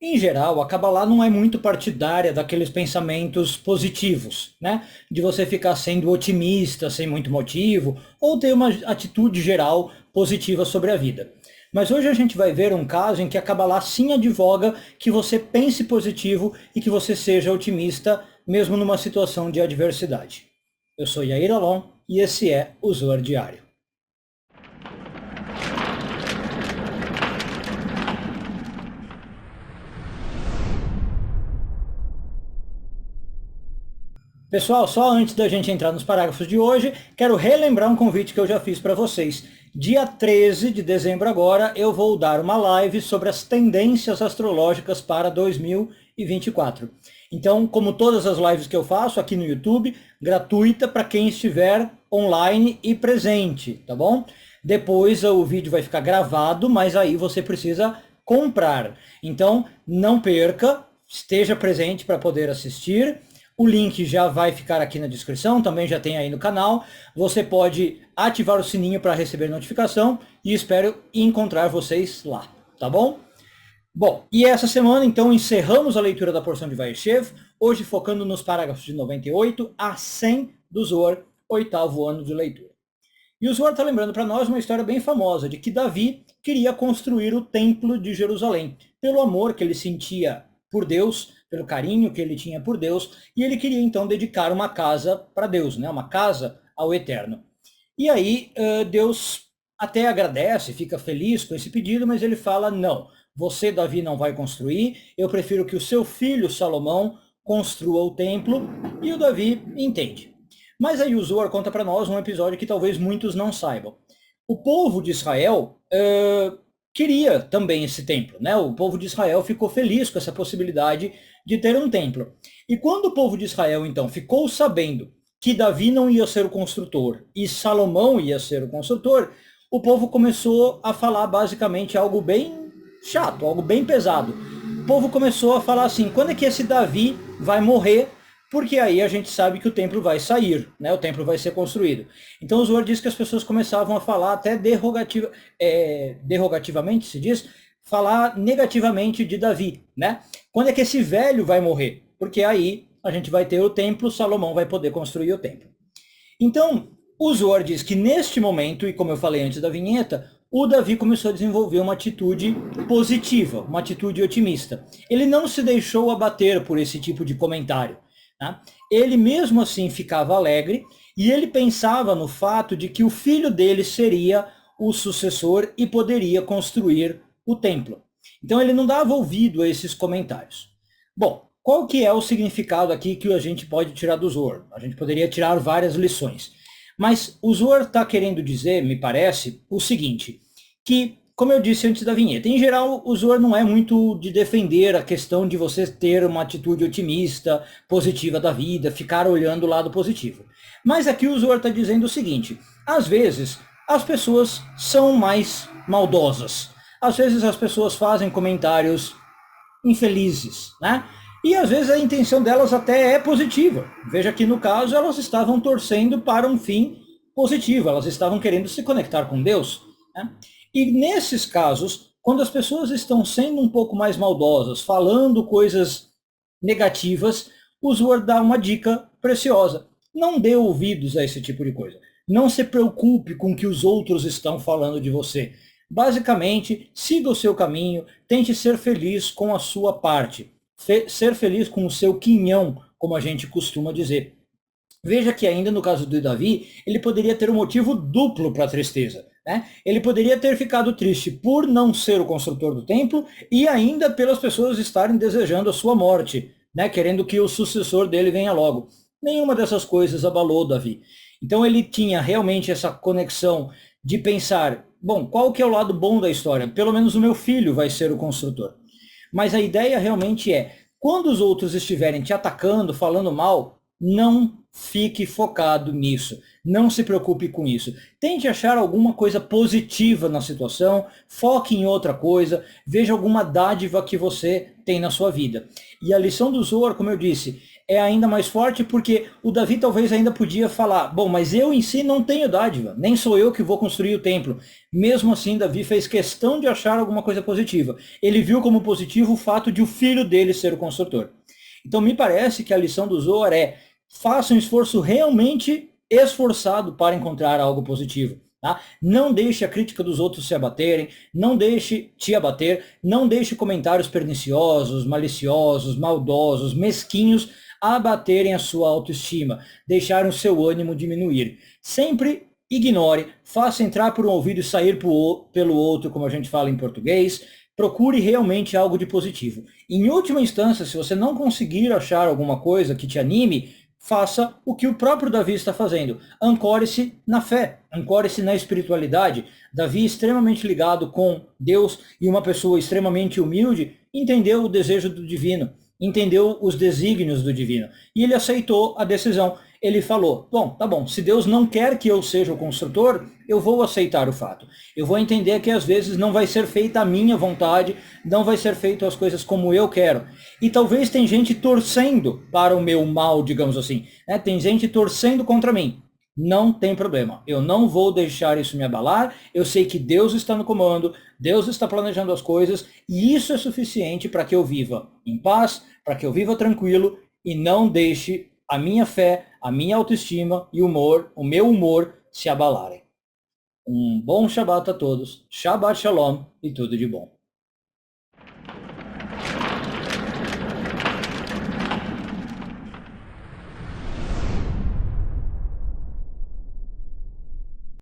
Em geral, a Kabbalah não é muito partidária daqueles pensamentos positivos, né? De você ficar sendo otimista sem muito motivo, ou ter uma atitude geral positiva sobre a vida. Mas hoje a gente vai ver um caso em que a Kabbalah sim advoga que você pense positivo e que você seja otimista, mesmo numa situação de adversidade. Eu sou Yair Alon e esse é o Zohar Diário. Pessoal, só antes da gente entrar nos parágrafos de hoje, quero relembrar um convite que eu já fiz para vocês. Dia 13 de dezembro agora, eu vou dar uma live sobre as tendências astrológicas para 2024. Então, como todas as lives que eu faço aqui no YouTube, gratuita para quem estiver online e presente, tá bom? Depois o vídeo vai ficar gravado, mas aí você precisa comprar. Então, não perca, esteja presente para poder assistir. O link já vai ficar aqui na descrição, também já tem aí no canal. Você pode ativar o sininho para receber notificação e espero encontrar vocês lá, tá bom? Bom, e essa semana, então, encerramos a leitura da porção de Vaishev, hoje focando nos parágrafos de 98 a 100 do Zohar, oitavo ano de leitura. E o Zohar está lembrando para nós uma história bem famosa, de que Davi queria construir o templo de Jerusalém, pelo amor que ele sentia por Deus, pelo carinho que ele tinha por Deus, e ele queria então dedicar uma casa para Deus, né? Uma casa ao Eterno. E aí Deus até agradece, fica feliz com esse pedido, mas ele fala, não, você, Davi, não vai construir, eu prefiro que o seu filho, Salomão, construa o templo, e o Davi entende. Mas aí o Zohar conta para nós um episódio que talvez muitos não saibam. O povo de Israel queria também esse templo, né? O povo de Israel ficou feliz com essa possibilidade de ter um templo. E quando o povo de Israel, então, ficou sabendo que Davi não ia ser o construtor e Salomão ia ser o construtor, o povo começou a falar basicamente algo bem chato, algo bem pesado. O povo começou a falar assim, quando é que esse Davi vai morrer? Porque aí a gente sabe que o templo vai sair, né? O templo vai ser construído. Então o Zohar diz que as pessoas começavam a falar até derrogativamente, se diz, falar negativamente de Davi, né? Quando é que esse velho vai morrer? Porque aí a gente vai ter o templo, Salomão vai poder construir o templo. Então, o Zohar diz que neste momento, e como eu falei antes da vinheta, o Davi começou a desenvolver uma atitude positiva, uma atitude otimista. Ele não se deixou abater por esse tipo de comentário. Tá? Ele mesmo assim ficava alegre e ele pensava no fato de que o filho dele seria o sucessor e poderia construir o templo. Então ele não dava ouvido a esses comentários. Bom, qual que é o significado aqui que a gente pode tirar do Zohar? A gente poderia tirar várias lições. Mas o Zohar está querendo dizer, me parece, o seguinte, que, como eu disse antes da vinheta, em geral o Zohar não é muito de defender a questão de você ter uma atitude otimista, positiva da vida, ficar olhando o lado positivo. Mas aqui o Zohar está dizendo o seguinte, às vezes as pessoas são mais maldosas. Às vezes as pessoas fazem comentários infelizes, né? E às vezes a intenção delas até é positiva. Veja que no caso elas estavam torcendo para um fim positivo, elas estavam querendo se conectar com Deus, né? E nesses casos, quando as pessoas estão sendo um pouco mais maldosas, falando coisas negativas, o Zohar dá uma dica preciosa. Não dê ouvidos a esse tipo de coisa. Não se preocupe com o que os outros estão falando de você. Basicamente, siga o seu caminho, tente ser feliz com a sua parte. Ser feliz com o seu quinhão, como a gente costuma dizer. Veja que ainda no caso do Davi, ele poderia ter um motivo duplo para a tristeza. Né? Ele poderia ter ficado triste por não ser o construtor do templo e ainda pelas pessoas estarem desejando a sua morte, né? Querendo que o sucessor dele venha logo. Nenhuma dessas coisas abalou Davi. Então ele tinha realmente essa conexão de pensar, bom, qual que é o lado bom da história? Pelo menos o meu filho vai ser o construtor. Mas a ideia realmente é, quando os outros estiverem te atacando, falando mal, não fique focado nisso. Não se preocupe com isso. Tente achar alguma coisa positiva na situação, foque em outra coisa, veja alguma dádiva que você tem na sua vida. E a lição do Zohar, como eu disse, é ainda mais forte porque o Davi talvez ainda podia falar, bom, mas eu em si não tenho dádiva, nem sou eu que vou construir o templo. Mesmo assim, Davi fez questão de achar alguma coisa positiva. Ele viu como positivo o fato de o filho dele ser o construtor. Então me parece que a lição do Zohar é, faça um esforço realmente esforçado para encontrar algo positivo. Tá? Não deixe a crítica dos outros se abaterem, não deixe te abater, não deixe comentários perniciosos, maliciosos, maldosos, mesquinhos abaterem a sua autoestima, deixarem o seu ânimo diminuir. Sempre ignore, faça entrar por um ouvido e sair pelo outro, como a gente fala em português. Procure realmente algo de positivo. Em última instância, se você não conseguir achar alguma coisa que te anime, faça o que o próprio Davi está fazendo. Ancore-se na fé, ancore-se na espiritualidade. Davi, extremamente ligado com Deus e uma pessoa extremamente humilde, entendeu o desejo do divino, entendeu os desígnios do divino. E ele aceitou a decisão. Ele falou, bom, tá bom, se Deus não quer que eu seja o construtor, eu vou aceitar o fato. Eu vou entender que às vezes não vai ser feita a minha vontade, não vai ser feito as coisas como eu quero. E talvez tem gente torcendo para o meu mal, digamos assim. Né? Tem gente torcendo contra mim. Não tem problema. Eu não vou deixar isso me abalar. Eu sei que Deus está no comando, Deus está planejando as coisas, e isso é suficiente para que eu viva em paz, para que eu viva tranquilo e não deixe a minha fé, a minha autoestima e o meu humor se abalarem. Um bom Shabbat a todos, Shabbat Shalom e tudo de bom.